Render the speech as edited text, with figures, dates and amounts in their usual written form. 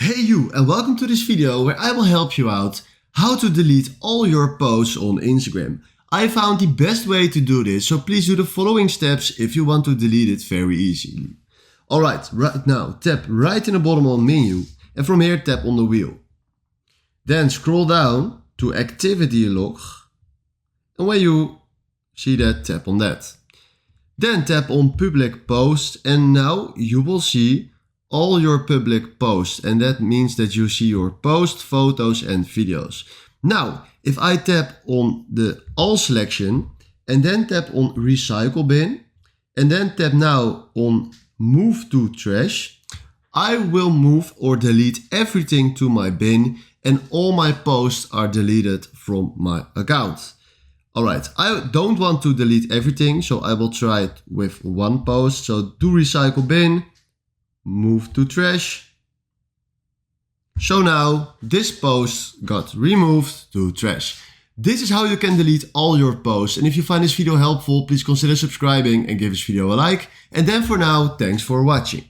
Hey you, and welcome to this video where I will help you out how to delete all your posts on Instagram. I found the best way to do this, so please do the following steps if you want to delete it very easily. Alright, right now tap right in the bottom on menu and from here tap on the wheel. Then scroll down to activity log and when you see that, tap on that. Then tap on public post and now you will see all your public posts, and that means that you see your posts, photos and videos. Now, if I tap on the all selection and then tap on recycle bin and then tap now on move to trash, I will move or delete everything to my bin and all my posts are deleted from my account. Alright, I don't want to delete everything, so I will try it with one post. So do recycle bin, move to trash. So now this post got removed to trash. This is how you can delete all your posts, and if you find this video helpful, please consider subscribing and give this video a like. And then for now, thanks for watching.